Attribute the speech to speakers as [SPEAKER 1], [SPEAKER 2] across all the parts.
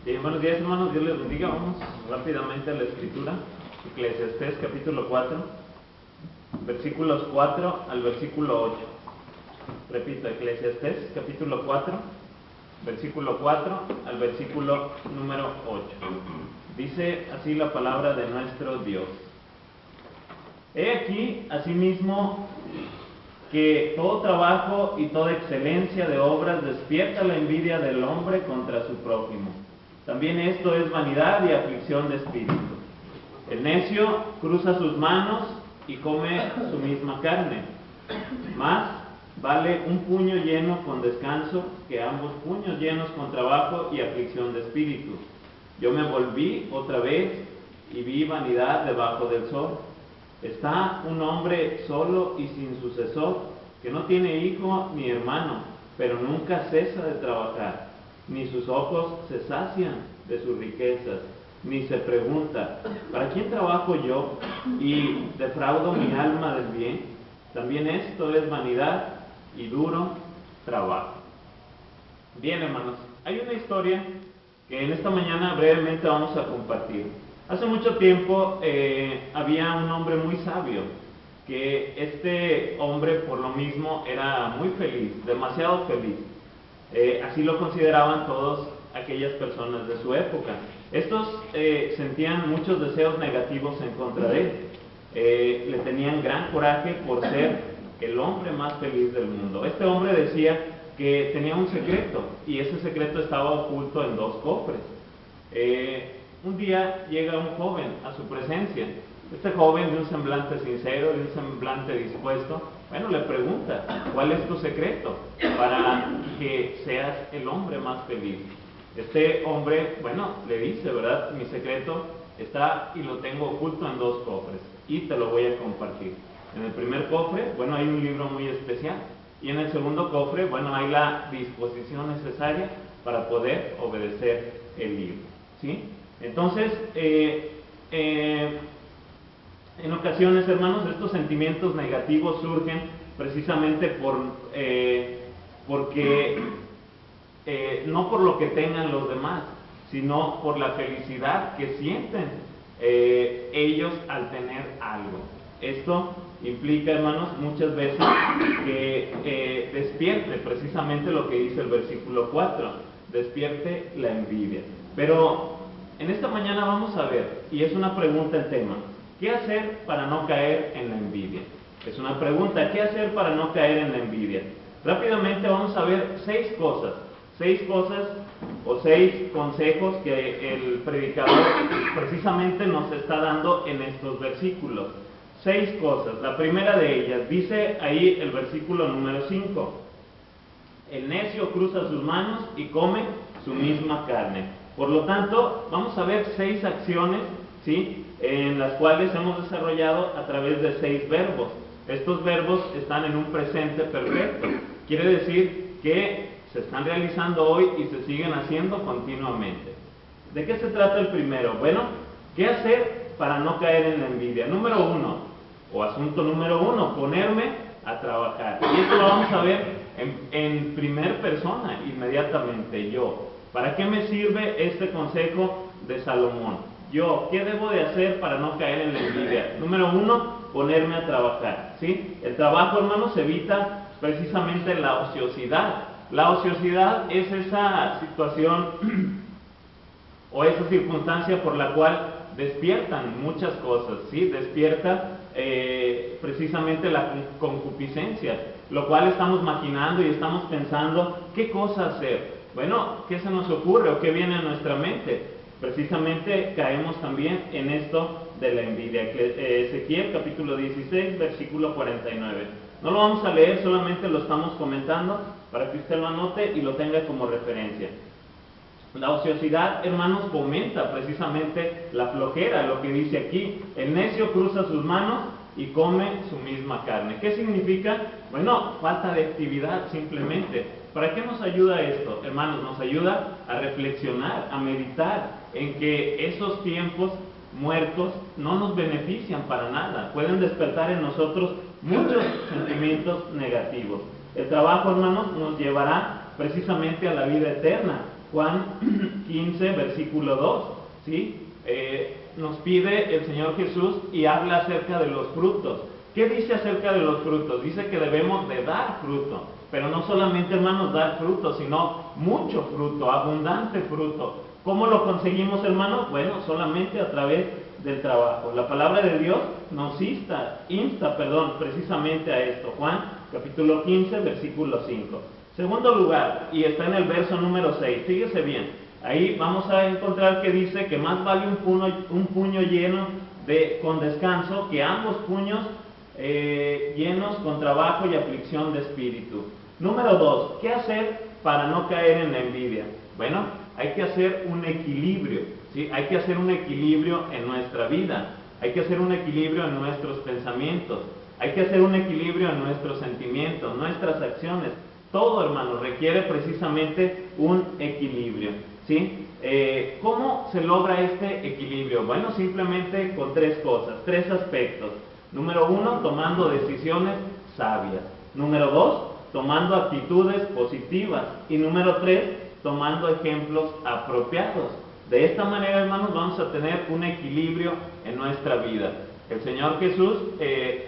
[SPEAKER 1] Bien, buenos días hermanos, Dios les bendiga. Vamos rápidamente a la escritura. Eclesiastés capítulo 4, versículos 4 al versículo 8. Repito, Eclesiastés capítulo 4, versículo 4 al versículo número 8. Dice así la palabra de nuestro Dios. He aquí, asimismo, que todo trabajo y toda excelencia de obras despierta la envidia del hombre contra su prójimo. También esto es vanidad y aflicción de espíritu. El necio cruza sus manos y come su misma carne. Más vale un puño lleno con descanso que ambos puños llenos con trabajo y aflicción de espíritu. Yo me volví otra vez y vi vanidad debajo del sol. Está un hombre solo y sin sucesor, que no tiene hijo ni hermano, pero nunca cesa de trabajar. Ni sus ojos se sacian de sus riquezas, ni se pregunta, ¿para quién trabajo yo y defraudo mi alma del bien? También esto es vanidad y duro trabajo. Bien, hermanos, hay una historia que en esta mañana brevemente vamos a compartir. Hace mucho tiempo había un hombre muy sabio, que este hombre por lo mismo era muy feliz, demasiado feliz. Así lo consideraban todas aquellas personas de su época. Estos sentían muchos deseos negativos en contra de él. Le tenían gran coraje por ser el hombre más feliz del mundo. Este hombre decía que tenía un secreto, y ese secreto estaba oculto en dos cofres. Un día llega un joven a su presencia. Este joven, de un semblante sincero, de un semblante dispuesto, le pregunta, ¿cuál es tu secreto para que seas el hombre más feliz? Este hombre, le dice, ¿verdad? Mi secreto está y lo tengo oculto en dos cofres, y te lo voy a compartir. En el primer cofre, hay un libro muy especial, y en el segundo cofre, hay la disposición necesaria para poder obedecer el libro, ¿sí? Entonces, en ocasiones, hermanos, estos sentimientos negativos surgen precisamente porque no por lo que tengan los demás, sino por la felicidad que sienten ellos al tener algo. Esto implica, hermanos, muchas veces que despierte precisamente lo que dice el versículo 4, despierte la envidia. Pero en esta mañana vamos a ver, y es una pregunta el tema, ¿qué hacer para no caer en la envidia? Es una pregunta, ¿qué hacer para no caer en la envidia? Rápidamente vamos a ver seis cosas o seis consejos que el predicador precisamente nos está dando en estos versículos. 6 cosas. La primera de ellas, dice ahí el versículo número 5, el necio cruza sus manos y come su misma carne. Por lo tanto, vamos a ver 6 acciones, ¿sí?, en las cuales hemos desarrollado a través de 6 verbos. Estos verbos están en un presente perfecto. Quiere decir que se están realizando hoy y se siguen haciendo continuamente. ¿De qué se trata el primero? ¿Qué hacer para no caer en la envidia? Número 1, o asunto número 1, ponerme a trabajar. Y esto lo vamos a ver en primer persona, inmediatamente, yo. ¿Para qué me sirve este consejo de Salomón? Yo, ¿qué debo de hacer para no caer en la envidia? Número 1, ponerme a trabajar, ¿sí? El trabajo, hermanos, evita precisamente la ociosidad. La ociosidad es esa situación o esa circunstancia por la cual despiertan muchas cosas, ¿sí? Despierta precisamente la concupiscencia, lo cual estamos maquinando y estamos pensando qué cosa hacer. ¿Qué se nos ocurre o qué viene a nuestra mente? Precisamente caemos también en esto de la envidia. Ezequiel capítulo 16, versículo 49. No lo vamos a leer, solamente lo estamos comentando para que usted lo anote y lo tenga como referencia. La ociosidad, hermanos, fomenta precisamente la flojera, lo que dice aquí. El necio cruza sus manos y come su misma carne. ¿Qué significa? Falta de actividad simplemente. ¿Para qué nos ayuda esto? Hermanos, nos ayuda a reflexionar, a meditar en que esos tiempos muertos no nos benefician para nada. Pueden despertar en nosotros muchos sentimientos negativos. El trabajo, hermanos, nos llevará precisamente a la vida eterna. Juan 15, versículo 2, ¿sí? Nos pide el Señor Jesús y habla acerca de los frutos. ¿Qué dice acerca de los frutos? Dice que debemos de dar fruto, pero no solamente, hermanos, dar fruto, sino mucho fruto, abundante fruto. ¿Cómo lo conseguimos, hermanos? Bueno, solamente a través del trabajo. La palabra de Dios nos insta, precisamente a esto. Juan, capítulo 15, versículo 5. Segundo lugar, y está en el verso número 6, fíjese bien, ahí vamos a encontrar que dice que más vale un puño lleno con descanso que ambos puños llenos con trabajo y aflicción de espíritu. Número 2, ¿qué hacer para no caer en la envidia? Bueno, hay que hacer un equilibrio, ¿sí? Hay que hacer un equilibrio en nuestra vida, hay que hacer un equilibrio en nuestros pensamientos, hay que hacer un equilibrio en nuestros sentimientos, nuestras acciones. Todo, hermano, requiere precisamente un equilibrio, ¿sí? ¿Cómo se logra este equilibrio? Bueno, simplemente con tres cosas, tres aspectos. Número 1, tomando decisiones sabias. Número 2, tomando actitudes positivas. Y número 3, tomando ejemplos apropiados. De esta manera, hermanos, vamos a tener un equilibrio en nuestra vida. El Señor Jesús,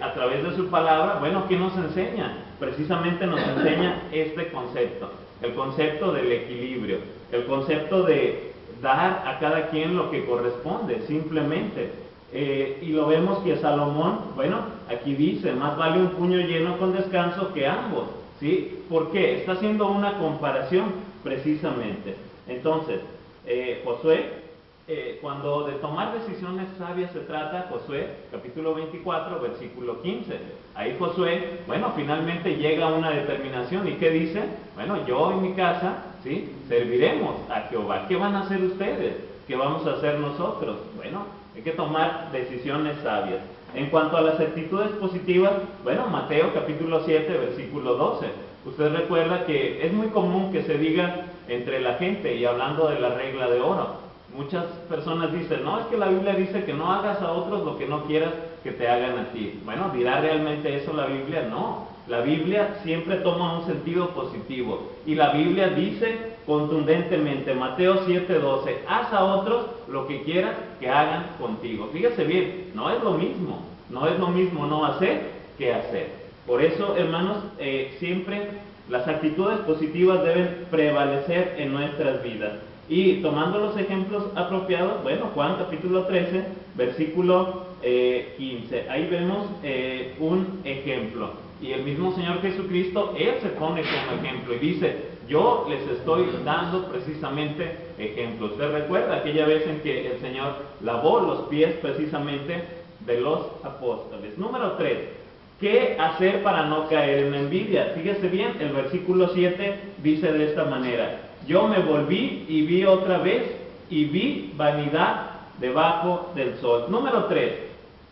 [SPEAKER 1] a través de su palabra, bueno, ¿qué nos enseña? Precisamente nos enseña este concepto, el concepto del equilibrio, el concepto de dar a cada quien lo que corresponde, simplemente. Y lo vemos que Salomón, bueno, aquí dice, más vale un puño lleno con descanso que ambos, ¿sí? ¿Por qué? Está haciendo una comparación, precisamente. Entonces, Josué, cuando de tomar decisiones sabias se trata, Josué, capítulo 24, versículo 15. Ahí Josué, bueno, finalmente llega a una determinación. ¿Y qué dice? Bueno, yo y mi casa, ¿sí? Serviremos a Jehová. ¿Qué van a hacer ustedes? ¿Qué vamos a hacer nosotros? Bueno, hay que tomar decisiones sabias. En cuanto a las actitudes positivas, bueno, Mateo capítulo 7, versículo 12. Usted recuerda que es muy común que se diga entre la gente, y hablando de la regla de oro, muchas personas dicen, no, es que la Biblia dice que no hagas a otros lo que no quieras que te hagan a ti. Bueno, ¿dirá realmente eso la Biblia? No. La Biblia siempre toma un sentido positivo. Y la Biblia dice contundentemente, Mateo 7:12, haz a otros lo que quieras que hagan contigo. Fíjese bien, no es lo mismo no hacer que hacer. Por eso, hermanos, siempre las actitudes positivas deben prevalecer en nuestras vidas. Y tomando los ejemplos apropiados, bueno, Juan capítulo 13, versículo 15, ahí vemos un ejemplo. Y el mismo Señor Jesucristo, Él se pone como ejemplo y dice, yo les estoy dando precisamente ejemplos. ¿Usted recuerda aquella vez en que el Señor lavó los pies precisamente de los apóstoles? Número 3, ¿qué hacer para no caer en la envidia? Fíjese bien, el versículo 7 dice de esta manera, yo me volví y vi otra vez y vi vanidad debajo del sol. Número 3,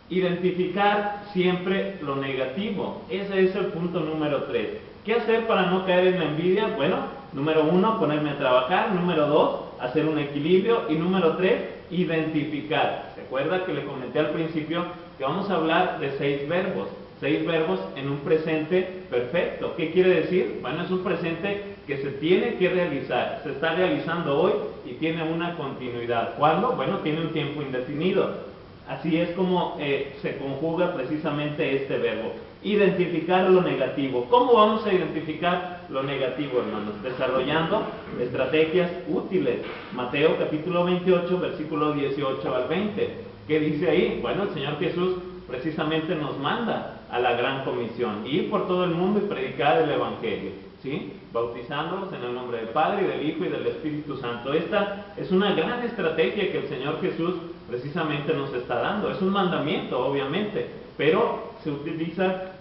[SPEAKER 1] identificar siempre lo negativo. Ese es el punto número 3. ¿Qué hacer para no caer en la envidia? Bueno, número 1, ponerme a trabajar. Número 2, hacer un equilibrio. Y número 3, identificar. ¿Se acuerda que le comenté al principio que vamos a hablar de 6 verbos? 6 verbos en un presente perfecto. ¿Qué quiere decir? Bueno, es un presente que se tiene que realizar, se está realizando hoy y tiene una continuidad. ¿Cuándo? Bueno, tiene un tiempo indefinido. Así es como se conjuga precisamente este verbo. Identificar lo negativo. ¿Cómo vamos a identificar lo negativo, hermanos? Desarrollando estrategias útiles. Mateo capítulo 28, versículo 18 al 20. ¿Qué dice ahí? Bueno, el Señor Jesús precisamente nos manda a la gran comisión, ir por todo el mundo y predicar el Evangelio, ¿sí? Bautizándolos en el nombre del Padre, y del Hijo y del Espíritu Santo. Esta es una gran estrategia que el Señor Jesús precisamente nos está dando. Es un mandamiento, obviamente, pero se utiliza,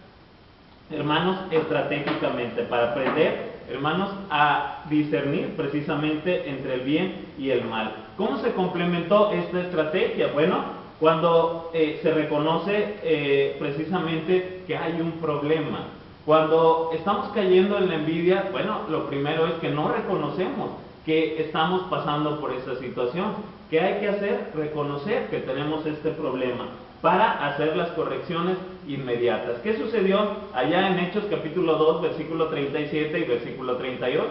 [SPEAKER 1] hermanos, estratégicamente para aprender, hermanos, a discernir precisamente entre el bien y el mal. ¿Cómo se complementó esta estrategia? Bueno, cuando se reconoce precisamente que hay un problema. Cuando estamos cayendo en la envidia, bueno, lo primero es que no reconocemos que estamos pasando por esta situación. ¿Qué hay que hacer? Reconocer que tenemos este problema para hacer las correcciones inmediatas. ¿Qué sucedió allá en Hechos capítulo 2, versículo 37 y versículo 38?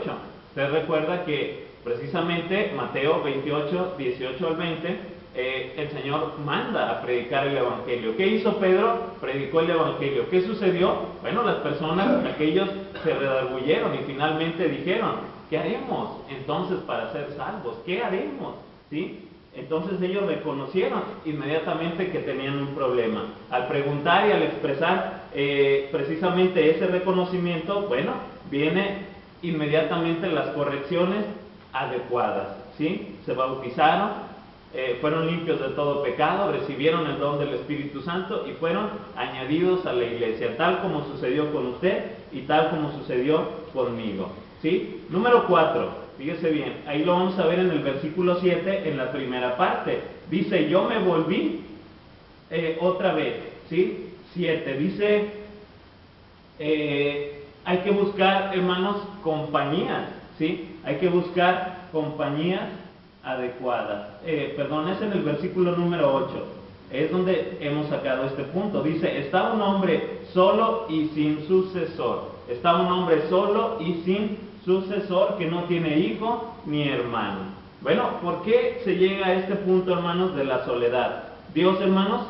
[SPEAKER 1] Usted recuerda que precisamente Mateo 28, 18 al 20, el Señor manda a predicar el Evangelio. ¿Qué hizo Pedro? Predicó el Evangelio. ¿Qué sucedió? Bueno, las personas, aquellos se redarguyeron y finalmente dijeron, ¿qué haremos entonces para ser salvos? ¿Qué haremos? ¿Sí? Entonces ellos reconocieron inmediatamente que tenían un problema. Al preguntar y al expresar precisamente ese reconocimiento, bueno, viene inmediatamente las correcciones adecuadas, ¿sí? Se bautizaron, fueron limpios de todo pecado, recibieron el don del Espíritu Santo y fueron añadidos a la iglesia, tal como sucedió con usted y tal como sucedió conmigo, ¿sí? Número 4, fíjese bien, ahí lo vamos a ver en el versículo 7, en la primera parte. Dice, yo me volví otra vez, ¿sí? 7, dice, hay que buscar, hermanos, compañías, ¿sí? Hay que buscar compañías adecuadas. Es en el versículo número 8, es donde hemos sacado este punto. Dice, está un hombre solo y sin sucesor. Está un hombre solo y sin sucesor que no tiene hijo ni hermano. Bueno, ¿por qué se llega a este punto, hermanos, de la soledad? Dios, hermanos,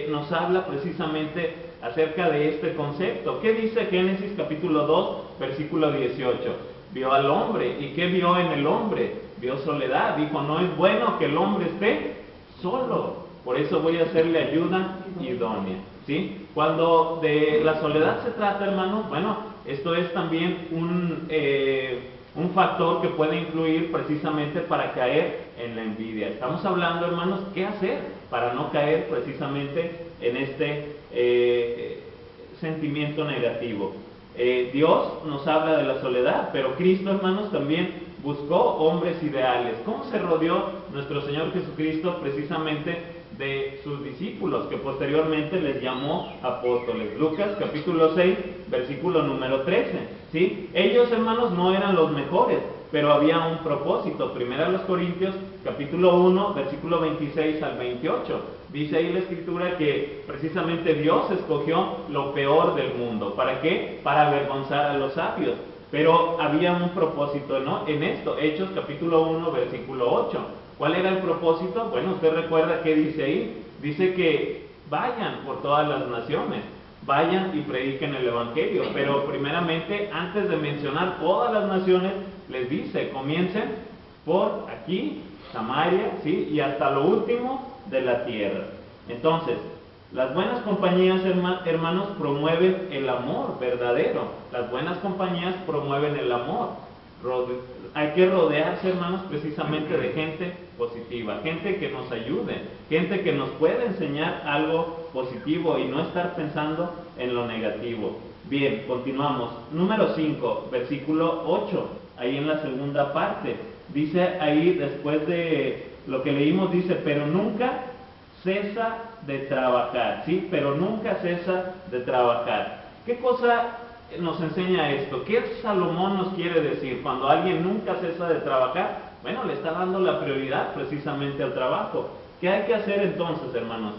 [SPEAKER 1] nos habla precisamente acerca de este concepto. ¿Qué dice Génesis capítulo 2, versículo 18? Vio al hombre, ¿y qué vio en el hombre? Vio soledad, dijo, no es bueno que el hombre esté solo, por eso voy a hacerle ayuda idónea, ¿sí? Cuando de la soledad se trata, hermanos, bueno, esto es también un factor que puede influir precisamente para caer en la envidia. Estamos hablando, hermanos, ¿qué hacer para no caer precisamente en este sentimiento negativo? Dios nos habla de la soledad, pero Cristo, hermanos, también buscó hombres ideales. ¿Cómo se rodeó nuestro Señor Jesucristo precisamente de sus discípulos, que posteriormente les llamó apóstoles? Lucas capítulo 6, versículo número 13, ¿sí? Ellos, hermanos, no eran los mejores, pero había un propósito. Primera a los Corintios capítulo 1, versículo 26 al 28. Dice ahí la Escritura que precisamente Dios escogió lo peor del mundo. ¿Para qué? Para avergonzar a los sabios. Pero había un propósito, ¿no? En esto, Hechos capítulo 1, versículo 8. ¿Cuál era el propósito? Bueno, usted recuerda qué dice ahí. Dice que vayan por todas las naciones, vayan y prediquen el Evangelio. Pero primeramente, antes de mencionar todas las naciones, les dice, comiencen por aquí, Samaria, ¿sí? Y hasta lo último de la tierra. Entonces, las buenas compañías, hermanos, promueven el amor verdadero. Las buenas compañías promueven el amor. Hay que rodearse, hermanos, precisamente de gente positiva, gente que nos ayude, gente que nos pueda enseñar algo positivo y no estar pensando en lo negativo. Bien, continuamos. Número 5, versículo 8, ahí en la segunda parte. Dice ahí, después de lo que leímos, dice, pero nunca cesa de trabajar, ¿sí? Pero nunca cesa de trabajar. ¿Qué cosa nos enseña esto? ¿Qué Salomón nos quiere decir? Cuando alguien nunca cesa de trabajar, bueno, le está dando la prioridad precisamente al trabajo. ¿Qué hay que hacer entonces, hermanos?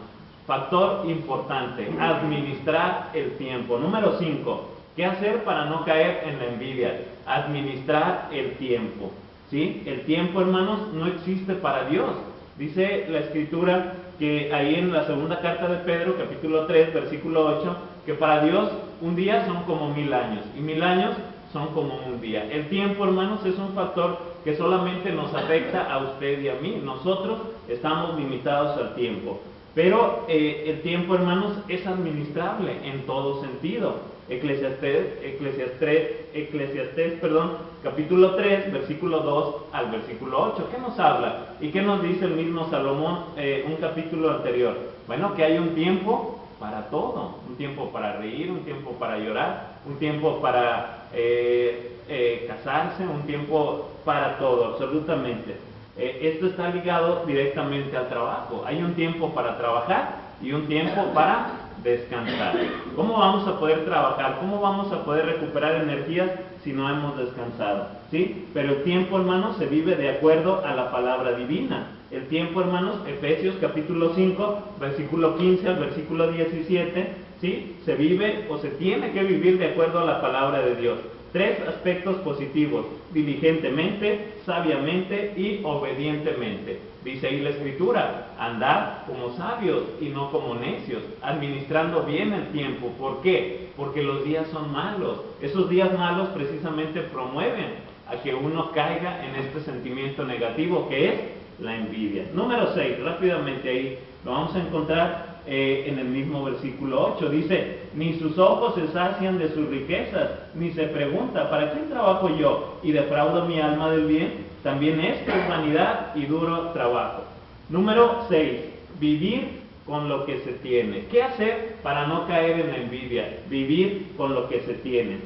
[SPEAKER 1] Factor importante, administrar el tiempo. Número 5, ¿qué hacer para no caer en la envidia? Administrar el tiempo, ¿sí? El tiempo, hermanos, no existe para Dios. Dice la Escritura que ahí en la segunda carta de Pedro, capítulo 3, versículo 8, que para Dios un día son como 1000 años y 1000 años son como un día. El tiempo, hermanos, es un factor que solamente nos afecta a usted y a mí. Nosotros estamos limitados al tiempo, pero el tiempo, hermanos, es administrable en todo sentido. Eclesiastés, capítulo 3, versículo 2 al versículo 8. ¿Qué nos habla? ¿Y qué nos dice el mismo Salomón un capítulo anterior? Bueno, que hay un tiempo para todo, un tiempo para reír, un tiempo para llorar, un tiempo para casarse, un tiempo para todo, absolutamente. Esto está ligado directamente al trabajo. Hay un tiempo para trabajar y un tiempo para descansar. ¿Cómo vamos a poder trabajar? ¿Cómo vamos a poder recuperar energías si no hemos descansado? ¿Sí? Pero el tiempo, hermanos, se vive de acuerdo a la palabra divina. El tiempo, hermanos, Efesios capítulo 5, versículo 15 al versículo 17, ¿sí? Se vive o se tiene que vivir de acuerdo a la palabra de Dios. 3 aspectos positivos: diligentemente, sabiamente y obedientemente. Dice ahí la Escritura: andad como sabios y no como necios, administrando bien el tiempo. ¿Por qué? Porque los días son malos. Esos días malos precisamente promueven a que uno caiga en este sentimiento negativo que es la envidia. Número 6, rápidamente ahí lo vamos a encontrar en el mismo versículo 8. Dice: ni sus ojos se sacian de sus riquezas, ni se pregunta: ¿para quién trabajo yo y defraudo mi alma del bien? También esto es vanidad y duro trabajo. Número 6, vivir con lo que se tiene. ¿Qué hacer para no caer en la envidia? Vivir con lo que se tiene.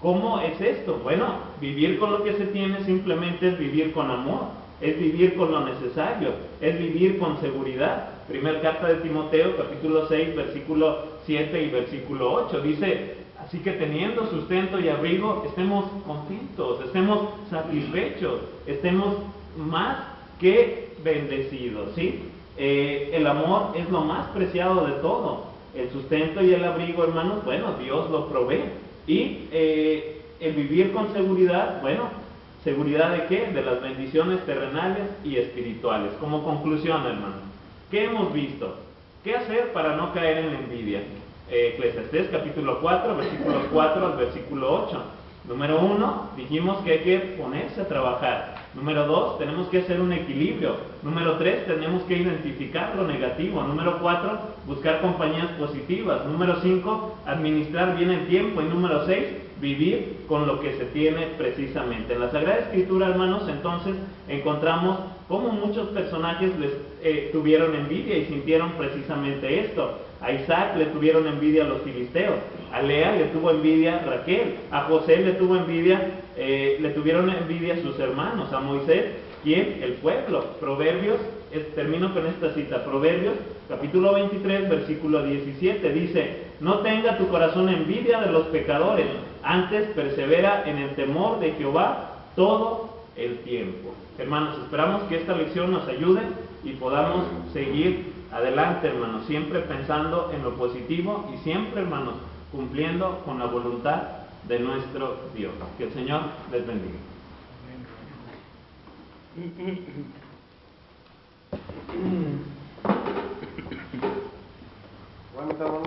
[SPEAKER 1] ¿Cómo es esto? Bueno, vivir con lo que se tiene simplemente es vivir con amor, es vivir con lo necesario, es vivir con seguridad. Primer carta de Timoteo, capítulo 6, versículo 7 y versículo 8, dice: así que teniendo sustento y abrigo, estemos contentos, estemos satisfechos, estemos más que bendecidos, ¿sí? El amor es lo más preciado de todo. El sustento y el abrigo, hermanos, bueno, Dios lo provee. Y el vivir con seguridad, bueno, ¿seguridad de qué? De las bendiciones terrenales y espirituales. Como conclusión, hermanos, ¿qué hemos visto? ¿Qué hacer para no caer en la envidia? Eclesiastés capítulo 4, versículos 4 al versículo 8. Número 1, dijimos que hay que ponerse a trabajar. Número 2, tenemos que hacer un equilibrio. Número 3, tenemos que identificar lo negativo. Número 4, buscar compañías positivas. Número 5, administrar bien el tiempo. Y número 6, vivir con lo que se tiene precisamente. En la Sagrada Escritura, hermanos, entonces encontramos cómo muchos personajes tuvieron envidia y sintieron precisamente esto. A Isaac le tuvieron envidia a los filisteos, a Lea le tuvo envidia Raquel, a José le tuvieron envidia sus hermanos, a Moisés, ¿quién? El pueblo. Proverbios, termino con esta cita, Proverbios capítulo 23, versículo 17, dice: no tenga tu corazón envidia de los pecadores, antes persevera en el temor de Jehová todo el tiempo. Hermanos, esperamos que esta lección nos ayude y podamos seguir adelante, hermanos, siempre pensando en lo positivo y siempre, hermanos, cumpliendo con la voluntad de nuestro Dios. Que el Señor les bendiga.
[SPEAKER 2] Bueno,